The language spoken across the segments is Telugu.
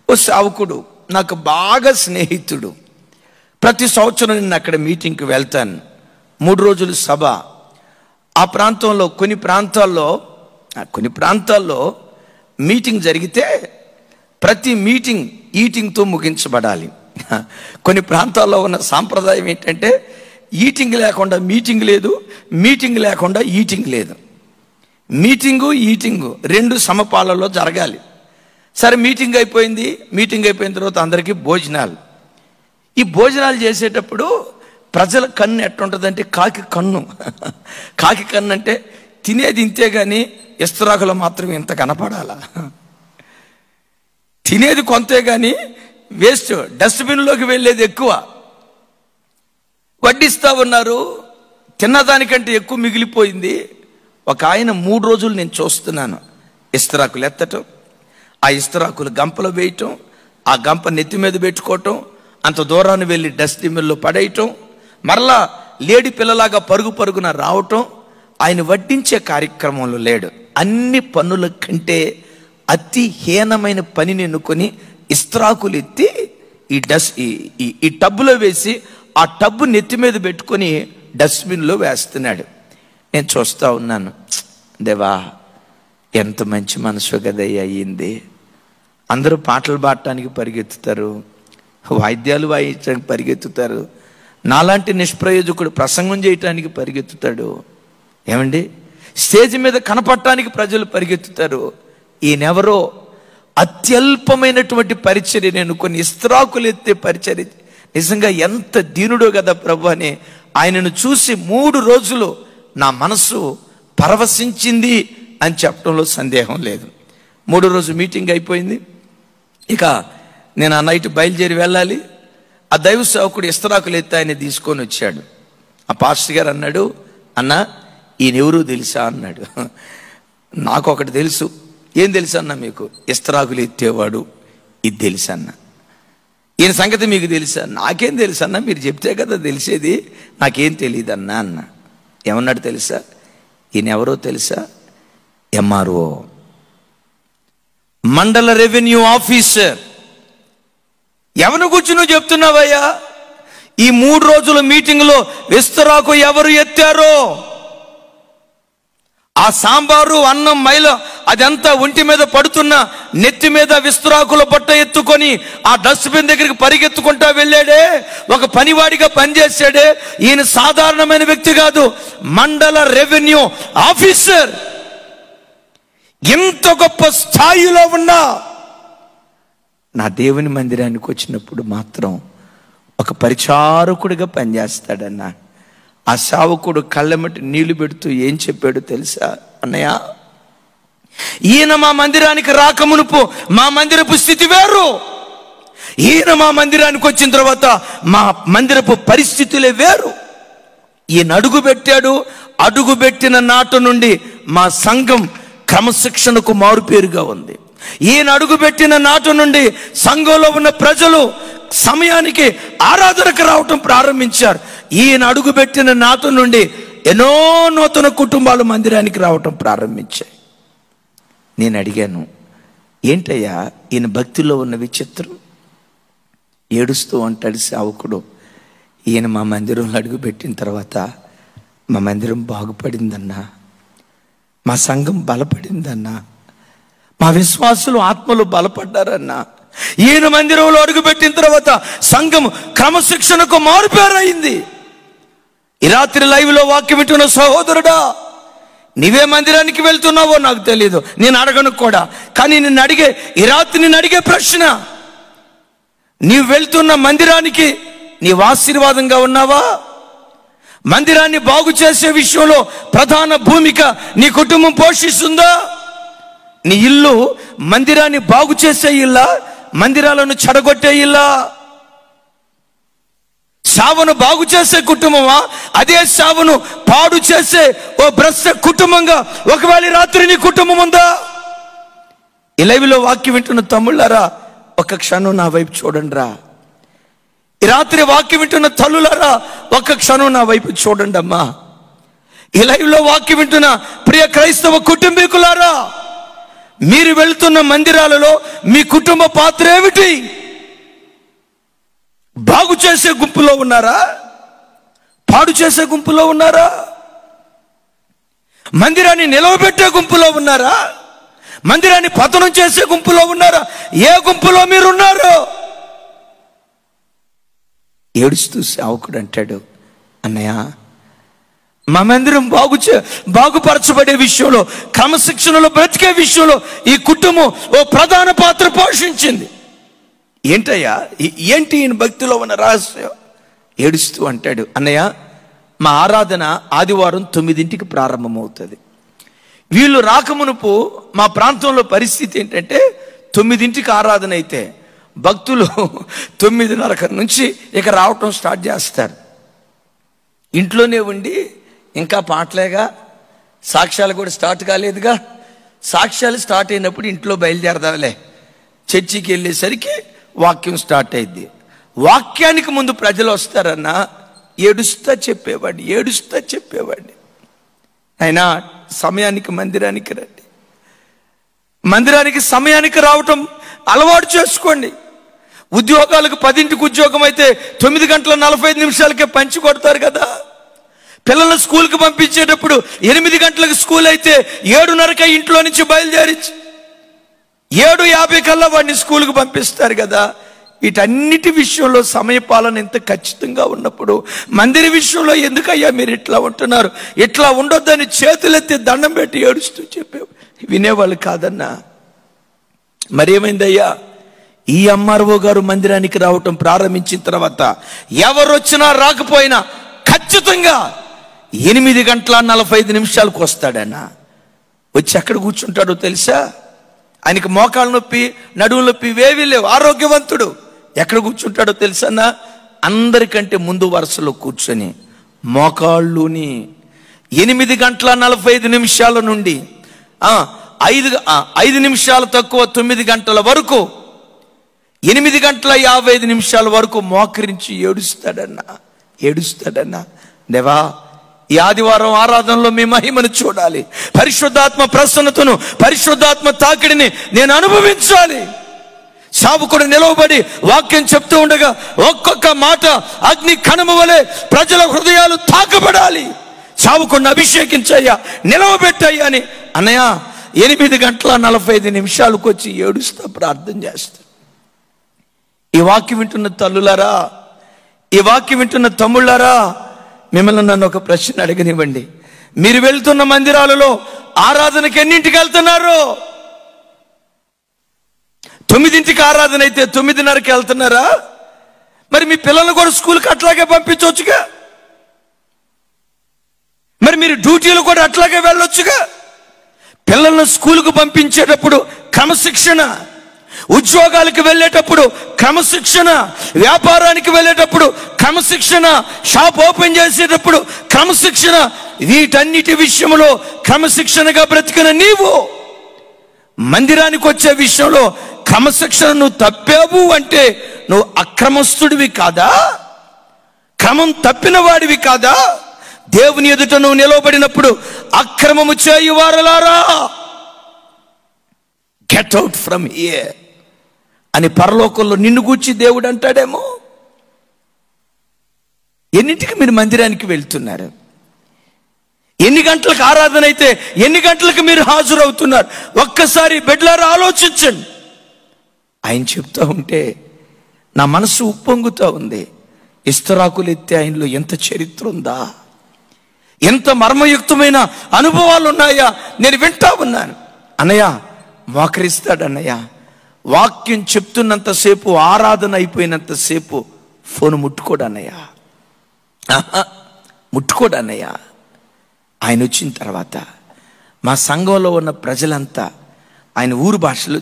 ఓ సేవకుడు నాకు బాగా స్నేహితుడు. ప్రతి సంవత్సరం నేను అక్కడ మీటింగ్కి వెళ్తాను. 3 రోజులు సభ. ఆ ప్రాంతంలో కొన్ని ప్రాంతాల్లో మీటింగ్ జరిగితే ప్రతి మీటింగ్ ఈటింగ్తో ముగించబడాలి. కొన్ని ప్రాంతాల్లో ఉన్న సాంప్రదాయం ఏంటంటే ఈటింగ్ లేకుండా మీటింగ్ లేదు, మీటింగ్ లేకుండా ఈటింగ్ లేదు. మీటింగు ఈటింగు 2 సమపాలలో జరగాలి. సరే, మీటింగ్ అయిపోయింది. మీటింగ్ అయిపోయిన తర్వాత అందరికీ భోజనాలు. ఈ భోజనాలు చేసేటప్పుడు ప్రజల కన్ను ఎట్టుంటుందంటే కాకి కన్ను. కాకి కన్ను అంటే తినేది ఇంతే కానీ ఇస్తరాకులు మాత్రం ఇంత కనపడాలా. తినేది కొంతే కానీ వేస్ట్, డస్ట్బిన్లోకి వెళ్ళేది ఎక్కువ. వడ్డిస్తూ ఉన్నారు, తిన్నదానికంటే ఎక్కువ మిగిలిపోయింది. ఒక ఆయన 3 రోజులు నేను చూస్తున్నాను. ఇస్తరాకులు ఎత్తటం, ఆ ఇస్తరాకులు గంపలో వేయటం, ఆ గంప నెత్తి మీద పెట్టుకోవటం, అంత దూరాన్ని వెళ్ళి డస్ట్బిన్లో పడేయటం, మరలా లేడి పిల్లలాగా పరుగున రావటం. ఆయన వడ్డించే కార్యక్రమంలో లేడు. అన్ని పనుల కంటే అతి హీనమైన పనిని ఎన్నుకొని ఇస్తరాకులు ఎత్తి ఈ టబ్బులో వేసి ఆ టబ్బు నెత్తి మీద పెట్టుకొని డస్ట్బిన్లో వేస్తున్నాడు. నేను చూస్తూ ఉన్నాను. దేవా, ఎంత మంచి మనసు కదయ్యా అయ్యింది. అందరూ పాటలు పాడటానికి పరిగెత్తుతారు, వాయిద్యాలు వాయించడానికి పరిగెత్తుతారు. నాలాంటి నిష్ప్రయోజకుడు ప్రసంగం చేయటానికి పరిగెత్తుతాడు. ఏమండి, స్టేజ్ మీద కనపడటానికి ప్రజలు పరిగెత్తుతారు. ఈయనెవరో అత్యల్పమైనటువంటి పరిచర్య, నేను కొన్ని ఇస్త్రాకులు ఎత్తే పరిచర్య. నిజంగా ఎంత దీనుడో కదా ప్రభు అని ఆయనను చూసి 3 రోజులు నా మనసు పరవశించింది అని చెప్పడంలో సందేహం లేదు. 3వ రోజు మీటింగ్ అయిపోయింది. ఇక నేను ఆ నైట్ బయలుదేరి వెళ్ళాలి. ఆ దైవ సేవకుడు ఇస్తరాకులు ఎత్తి ఆయన తీసుకొని వచ్చాడు. ఆ పాస్టర్ గారు అన్నాడు, అన్నా ఈయనెవరూ తెలుసా అన్నాడు. నాకు ఒకటి తెలుసు. ఏం తెలుసు అన్న మీకు? ఇస్తరాకులు ఎత్తేవాడు, ఇది తెలుసు అన్న. ఈయన సంగతి మీకు తెలుసా? నాకేం తెలుసు అన్న, మీరు చెప్తే కదా తెలిసేది, నాకేం తెలియదు అన్నా అన్న. ఏమన్నాడు తెలుసా? ఈయన ఎవరో తెలుసా? ఎంఆర్ఓ, మండల రెవెన్యూ ఆఫీసర్. ఎవరి గురించి నువ్వు చెప్తున్నావయ్యా? ఈ 3 రోజుల మీటింగ్లో విస్తరాకు ఎవరు ఎత్తారో, ఆ సాంబారు అన్నం మైల అదంతా ఒంటి మీద పడుతున్న నెత్తి మీద విస్తరాకుల బట్ట ఎత్తుకొని ఆ డస్ట్బిన్ దగ్గరికి పరిగెత్తుకుంటా వెళ్ళాడే, ఒక పనివాడిగా పనిచేసాడే. ఈయన సాధారణమైన వ్యక్తి కాదు, మండల రెవెన్యూ ఆఫీసర్. ఎంత గొప్ప స్థాయిలో ఉన్నా నా దేవుని మందిరానికి వచ్చినప్పుడు మాత్రం ఒక పరిచారకుడిగా పనిచేస్తాడన్నా. ఆ సేవకుడు కళ్ళెమ్మటి నీళ్లు పెడుతూ ఏం చెప్పాడు తెలుసా? అన్నయ్య, ఈయన మా మందిరానికి రాకమునుపు మా మందిరపు స్థితి వేరు, ఈయన మా మందిరానికి వచ్చిన తర్వాత మా మందిరపు పరిస్థితులే వేరు. ఈయన అడుగుపెట్టిన నాటు నుండి మా సంఘం క్రమశిక్షణకు మారుపేరుగా ఉంది. ఈయన అడుగుపెట్టిన నాటు నుండి సంఘంలో ఉన్న ప్రజలు సమయానికి ఆరాధనకు రావటం ప్రారంభించారు. ఈయన అడుగుపెట్టిన నాటు నుండి ఎన్నో నూతన కుటుంబాలు మందిరానికి రావటం ప్రారంభించాయి. నేను అడిగాను, ఏంటయ్యా ఈయన భక్తిలో ఉన్న విచిత్రం? ఏడుస్తూ అంటాడు సేవకుడు, ఈయన మా మందిరంలో అడుగుపెట్టిన తర్వాత మా మందిరం బాగుపడిందన్నా, మా సంఘం బలపడిందన్నా, మా విశ్వాసులు ఆత్మలు బలపడ్డారన్నా. ఈయన మందిరంలో అడుగుపెట్టిన తర్వాత సంఘం క్రమశిక్షణకు మారుపేరైంది. ఈ రాత్రి లైవ్లో వాక్యం వింటున్న సహోదరుడా, నీవే మందిరానికి వెళ్తున్నావో నాకు తెలియదు, నేను అడగను కూడా. కానీ ఈ రాత్రి నేను అడిగే ప్రశ్న, నీవు వెళ్తున్న మందిరానికి నీవు ఆశీర్వాదంగా ఉన్నావా? మందిరాన్ని బాగు చేసే విషయంలో ప్రధాన భూమిక నీ కుటుంబం పోషిస్తుందా? నీ ఇల్లు మందిరాన్ని బాగు చేసే ఇల్లా, మందిరాలను చెడగొట్టే ఇల్లా? సావును బాగు చేసే కుటుంబమా, అదే సావును పాడు చేసే ఓ భ్రష్ట కుటుంబంగా ఒకవేళ రాత్రి నీ కుటుంబం ఉందా? ఈ లైవ్లో వాక్యం వింటున్న తమ్ముళ్ళారా, ఒక క్షణం నా వైపు చూడండి రా. ఈ రాత్రి వాక్యం వింటున్న తల్లులారా, ఒక క్షణం నా వైపు చూడండి అమ్మా. ఈ లైవ్లో వాక్యం వింటున్న ప్రియ క్రైస్తవ కుటుంబీకులారా, మీరు వెళ్తున్న మందిరాలలో మీ కుటుంబ పాత్ర ఏమిటి? బాగు చేసే గుంపులో ఉన్నారా? పాడు చేసే గుంపులో ఉన్నారా? మందిరాన్ని నిలవబెట్టే గుంపులో ఉన్నారా? మందిరాన్ని పతనం చేసే గుంపులో ఉన్నారా? ఏ గుంపులో మీరున్నారు? ఏడుస్తూ సేవకుడు అంటాడు, అన్నయ్య, మా మందిరం బాగుపరచబడే విషయంలో, క్రమశిక్షణలో బ్రతికే విషయంలో ఈ కుటుంబం ఓ ప్రధాన పాత్ర పోషించింది. ఏంటయ్యా, ఏంటి ఈయన భక్తిలో ఉన్న రహస్యం? ఏడుస్తూ అంటాడు, అన్నయ్య, మా ఆరాధన ఆదివారం 9ంటికి ప్రారంభమవుతుంది. వీళ్ళు రాకమునుపు మా ప్రాంతంలో పరిస్థితి ఏంటంటే 9ంటికి ఆరాధన అయితే భక్తులు 9:30 నుంచి ఇక రావటం స్టార్ట్ చేస్తారు. ఇంట్లోనే ఉండి ఇంకా పాటలేగా, సాక్ష్యాలు కూడా స్టార్ట్ కాలేదుగా, సాక్ష్యాలు స్టార్ట్ అయినప్పుడు ఇంట్లో బయలుదేరదాలే, చర్చికి వెళ్ళేసరికి వాక్యం స్టార్ట్ అయింది. వాక్యానికి ముందు ప్రజలు వస్తారన్నా ఏడుస్తా చెప్పేవాడిని, అయినా సమయానికి మందిరానికి రండి, మందిరానికి సమయానికి రావటం అలవాటు చేసుకోండి. ఉద్యోగాలకు 10ంటికి ఉద్యోగం అయితే 9:45 పంచి కొడతారు కదా. పిల్లలు స్కూల్కి పంపించేటప్పుడు 8 గంటలకు స్కూల్ అయితే 7:30 ఇంట్లో నుంచి బయలుదేరి 7:50 కల్లా వాడిని స్కూల్కి పంపిస్తారు కదా. వీటన్నిటి విషయంలో సమయపాలన ఎంత ఖచ్చితంగా ఉన్నప్పుడు మందిర విషయంలో ఎందుకయ్యా మీరు ఇట్లా ఉంటున్నారు, ఇట్లా ఉండొద్దని చేతులెత్తి దండం పెట్టి ఏడుస్తూ చెప్పే వినేవాళ్ళు కాదన్నా. మరేమైందయ్యా, ఈ ఎంఆర్ఓ గారు మందిరానికి రావటం ప్రారంభించిన తర్వాత ఎవరు వచ్చినా రాకపోయినా ఖచ్చితంగా 8:45 వస్తాడన్నా. వచ్చి ఎక్కడ కూర్చుంటాడో తెలుసా? ఆయనకి మోకాళ్ళ నొప్పి, నడుము నొప్పి వేవి లేవు, ఆరోగ్యవంతుడు. ఎక్కడ కూర్చుంటాడో తెలుసన్నా? అందరికంటే ముందు వరుసలో కూర్చొని మోకాళ్ళుని 8:45 నుండి 5 నిమిషాలు తక్కువ 9 గంటల వరకు 8:55 వరకు మోకరించి ఏడుస్తాడన్నా. దేవా, ఈ ఆదివారం ఆరాధనలో మీ మహిమను చూడాలి, పరిశుద్ధాత్మ ప్రసన్నతను, పరిశుద్ధాత్మ తాకిడిని నేను అనుభవించాలి. సేవకుడు నిలవబడి వాక్యం చెప్తూ ఉండగా ఒక్కొక్క మాట అగ్ని కణము వలె ప్రజల హృదయాలు తాకబడాలి. సేవకుడిని అభిషేకించయ్యా, నిలవబెట్టయ్యా అని అన్నయ్య 8:45 వచ్చి ఏడుస్తా ప్రార్థన చేస్తా. ఈ వాక్యం వింటున్న తల్లులారా, ఈ వాక్యం వింటున్న తమ్ముళ్ళారా, మిమ్మల్ని నన్ను ఒక ప్రశ్న అడగనివ్వండి. మీరు వెళ్తున్న మందిరాలలో ఆరాధనకి ఎన్నింటికి వెళ్తున్నారు? 9ంటికి ఆరాధన అయితే 9:30కి వెళ్తున్నారా? మరి మీ పిల్లలను కూడా స్కూల్కి అట్లాగే పంపించవచ్చుగా, మరి మీరు డ్యూటీలు కూడా అట్లాగే వెళ్ళొచ్చుగా. పిల్లలను స్కూల్కు పంపించేటప్పుడు క్రమశిక్షణ, ఉద్యోగాలకు వెళ్ళేటప్పుడు క్రమశిక్షణ, వ్యాపారానికి వెళ్ళేటప్పుడు క్రమశిక్షణ, షాప్ ఓపెన్ చేసేటప్పుడు క్రమశిక్షణ. వీటన్నిటి విషయంలో క్రమశిక్షణగా బ్రతికిన నీవు మందిరానికి వచ్చే విషయంలో క్రమశిక్షణ నువ్వు తప్పావు అంటే నువ్వు అక్రమస్తుడివి కాదా? క్రమం తప్పిన వాడివి కాదా? దేవుని ఎదుట నువ్వు నిలవబడినప్పుడు అక్రమము చేయువారలారా గెట్ అవుట్ ఫ్రమ్ హియర్ అని పరలోకంలో నిన్ను గూర్చి దేవుడు అంటాడేమో. ఎన్నింటికి మీరు మందిరానికి వెళ్తున్నారు? ఎన్ని గంటలకు ఆరాధన అయితే ఎన్ని గంటలకు మీరు హాజరవుతున్నారు? ఒక్కసారి బెడ్లారా ఆలోచించండి. ఆయన చెప్తా ఉంటే నా మనసు ఉప్పొంగుతూ ఉంది. ఇస్తరాకులు ఎత్తే ఆయనలో ఎంత చరిత్ర ఉందా, ఎంత మర్మయుక్తమైన అనుభవాలు ఉన్నాయా నేను వింటా ఉన్నాను. అన్నయ్య మోకరిస్తాడు. అన్నయ్య వాక్యం చెప్తున్నంతసేపు, ఆరాధన అయిపోయినంతసేపు ఫోన్ ముట్టుకోడు అన్నయ్య, ముట్టుకోడు అన్నయ్య. ఆయన వచ్చిన తర్వాత మా సంఘంలో ఉన్న ప్రజలంతా ఆయన ఊరు భాషలో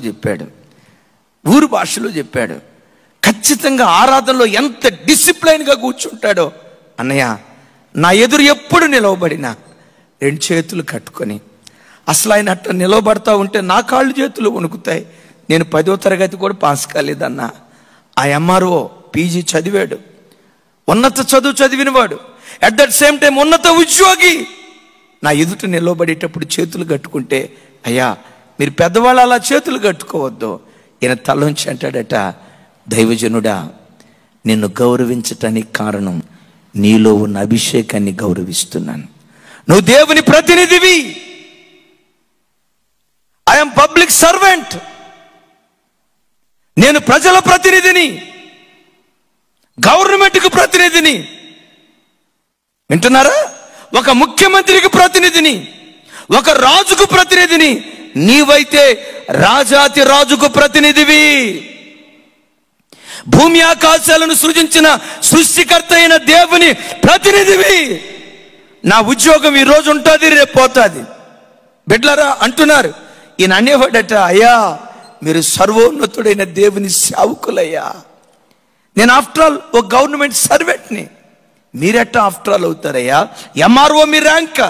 చెప్పాడు. ఖచ్చితంగా ఆరాధనలో ఎంత డిసిప్లైన్గా కూర్చుంటాడో. అన్నయ్య నా ఎదురు ఎప్పుడు నిలవబడినా 2 చేతులు కట్టుకొని, అసలు ఆయన అట్లా నిలవబడతా ఉంటే నా కాళ్ళు చేతులు వణుకుతాయి. నేను 10వ తరగతి కూడా పాస్ కాలేదన్నా. ఆ ఎంఆర్ఓ పీజీ చదివాడు, ఉన్నత చదువు చదివినవాడు, అట్ దట్ సేమ్ టైం ఉన్నత ఉద్యోగి. నా ఎదుట నిలవబడేటప్పుడు చేతులు కట్టుకుంటే, అయ్యా మీరు పెద్దవాళ్ళు అలా చేతులు కట్టుకోవద్దు. ఈయన తలంచి అంటాడట, దైవజనుడా, నిన్ను గౌరవించటానికి కారణం నీలో ఉన్న అభిషేకాన్ని గౌరవిస్తున్నాను. నువ్వు దేవుని ప్రతినిధివి. I'm public servant. నేను ప్రజల ప్రతినిధిని, గవర్నమెంట్కి ప్రతినిధిని. వింటున్నారా? ఒక ముఖ్యమంత్రికి ప్రతినిధిని, ఒక రాజుకు ప్రతినిధిని. నీవైతే రాజాతి రాజుకు ప్రతినిధివి. భూమి ఆకాశాలను సృజించిన సృష్టికర్త అయిన దేవుని ప్రతినిధివి. నా ఉద్యోగం ఈ రోజు ఉంటుంది, రేపు పోతుంది. బిడ్డలారా అంటున్నారు. ఈయన అనేవాడట, అయ్యా మీరు సర్వోన్నతుడైన దేవుని సేవకులయ్యా. నేను ఆఫ్టర్ ఆల్ ఒక గవర్నమెంట్ సర్వెంట్ని. మీరెట్టా ఆఫ్టర్ ఆల్ అవుతారయ్యా? ఎంఆర్ఓ మీ ర్యాంక్.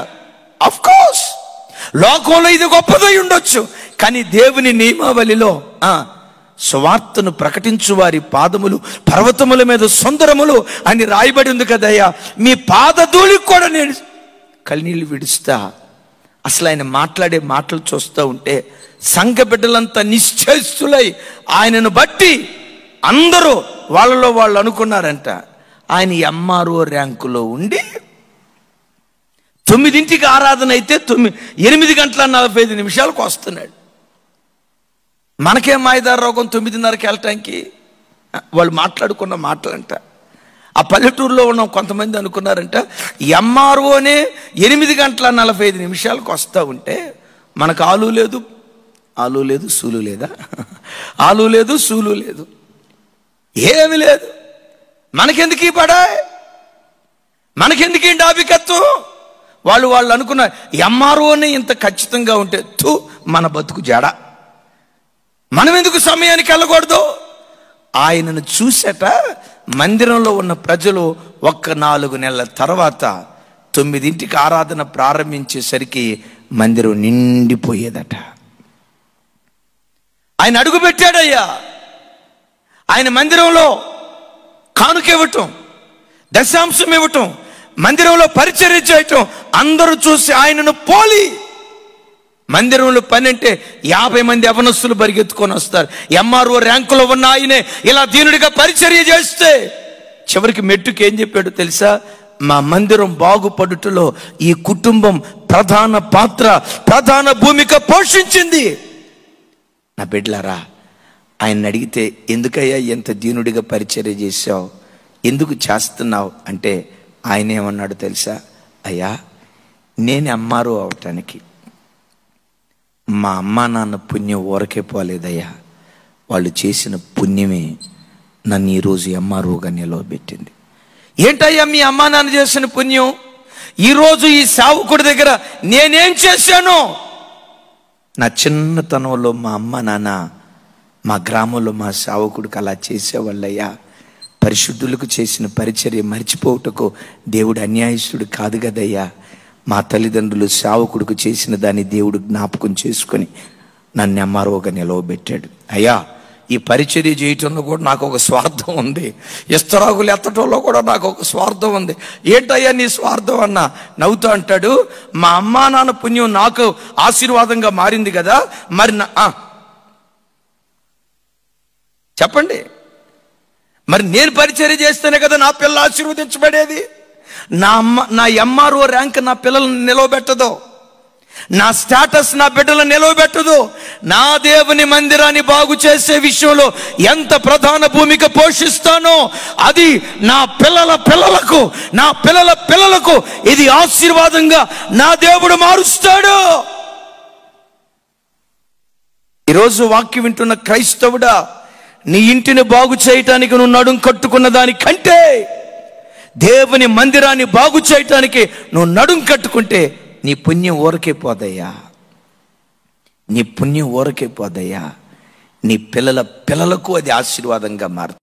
ఆఫ్ కోర్స్ లోకంలో ఇది గొప్పదై ఉండొచ్చు, కానీ దేవుని నియమావళిలో స్వార్థను ప్రకటించు వారి పాదములు పర్వతముల మీద సుందరములు అని రాయబడి ఉంది కదయ్యా. మీ పాదధూళికి కూడా నేను కన్నీళ్లు విడుస్తా. అసలు ఆయన మాట్లాడే మాటలు చూస్తూ ఉంటే సంఘ బిడ్డలంతా నిశ్చేష్టులై ఆయనను బట్టి అందరూ వాళ్ళలో వాళ్ళు అనుకున్నారంట, ఆయన ఎంఆర్ఓ ర్యాంకులో ఉండి 9ంటికి ఆరాధన అయితే 8:45 వస్తున్నాడు. మనకేం మాయదార రోగం 9:30కి వెళ్ళటానికి? వాళ్ళు మాట్లాడుకున్న మాటలంట. ఆ పల్లెటూరులో ఉన్న కొంతమంది అనుకున్నారంట, ఎంఆర్ఓనే 8:45 వస్తూ ఉంటే మనకు ఆలు లేదు సూలు లేదా? ఆలు లేదు సూలు లేదు, ఏమి లేదు. మనకెందుకు ఈ పడాయ్? మనకెందుకు ఈ డాబికత్వం? వాళ్ళు అనుకున్నారు, ఎంఆర్ఓనే ఇంత ఖచ్చితంగా ఉంటే మన బతుకు జాడ, మనం ఎందుకు సమయానికి వెళ్ళకూడదు? ఆయనను చూసేట మందిరంలో ఉన్న ప్రజలు 4 నెలల తర్వాత 9ంటికి ఆరాధన ప్రారంభించేసరికి మందిరం నిండిపోయేదట. ఆయన అడుగు పెట్టాడయ్యా. ఆయన మందిరంలో కానుక ఇవ్వటం, దశాంశం ఇవ్వటం, మందిరంలో పరిచర్య చేయటం అందరూ చూసి ఆయనను పోలి. మందిరంలో పని అంటే 50 మంది యవనస్తులు పరిగెత్తుకొని వస్తారు. ఎంఆర్ఓ ర్యాంకులో ఉన్న ఆయనే ఇలా దీనుడిగా పరిచర్య చేస్తే చివరికి మెట్టుకు ఏం చెప్పాడు తెలుసా? మా మందిరం బాగుపడుటలో ఈ కుటుంబం ప్రధాన పాత్ర, ప్రధాన భూమిక పోషించింది. నా బిడ్డలారా, ఆయన అడిగితే ఎందుకయ్యా ఎంత దీనుడిగా పరిచర్య చేశావు, ఎందుకు చేస్తున్నావు అంటే ఆయన ఏమన్నాడు తెలుసా? అయ్యా, నేను ఎంఆర్ఓ అవటానికి మా అమ్మా నాన్న పుణ్యం ఊరకే పోలేదయ్యా. వాళ్ళు చేసిన పుణ్యమే నన్ను ఈరోజు ఎంఆర్ఓగా నిలవబెట్టింది. ఏంటయ్యా మీ అమ్మా నాన్న చేసిన పుణ్యం? ఈరోజు ఈ సేవకుడి దగ్గర నేనేం చేశాను? నా చిన్నతనంలో మా అమ్మ నాన్న మా గ్రామంలో మా సేవకుడికి అలా చేసేవాళ్ళయ్యా. పరిశుద్ధులకు చేసిన పరిచర్య మర్చిపోవుటకు దేవుడు అన్యాయస్తుడు కాదు కదయ్యా. మా తల్లిదండ్రులు సేవకుడికి చేసిన దాన్ని దేవుడు జ్ఞాపకం చేసుకొని నన్ను ఎంఆర్ఓగా నిలవబెట్టాడు. అయ్యా, ఈ పరిచర్య చేయటంలో కూడా నాకు ఒక స్వార్థం ఉంది, ఇస్తరాకులు ఎత్తటంలో కూడా నాకు ఒక స్వార్థం ఉంది. ఏంటయ్యా నీ స్వార్థం అన్నా? నవ్వుతూ అంటాడు, మా అమ్మా నాన్న పుణ్యం నాకు ఆశీర్వాదంగా మారింది కదా, మరి చెప్పండి, మరి నేను పరిచర్య చేస్తేనే కదా నా పిల్ల ఆశీర్వదించబడేది. నా ఎంఆర్ఓ ర్యాంక్ నా పిల్లలను నిలవబెట్టదు, నా స్టేటస్ నా బిడ్డలను నిలవబెట్టదు. నా దేవుని మందిరాన్ని బాగు చేసే విషయంలో ఎంత ప్రధాన భూమిక పోషిస్తానో అది నా పిల్లల పిల్లలకు, నా పిల్లల పిల్లలకు ఇది ఆశీర్వాదంగా నా దేవుడు మారుస్తాడు. ఈరోజు వాక్యం వింటున్న క్రైస్తవుడా, నీ ఇంటిని బాగు చేయటానికి నువ్వు నడుం కట్టుకున్న దానికంటే దేవుని మందిరాన్ని బాగు చేయటానికి నువ్వు నడుం కట్టుకుంటే నీ పుణ్యం ఊరకే పోదయ్యా. నీ పుణ్యం ఊరకే పోదయ్యా. నీ పిల్లల పిల్లలకు అది ఆశీర్వాదంగా మారుతుంది.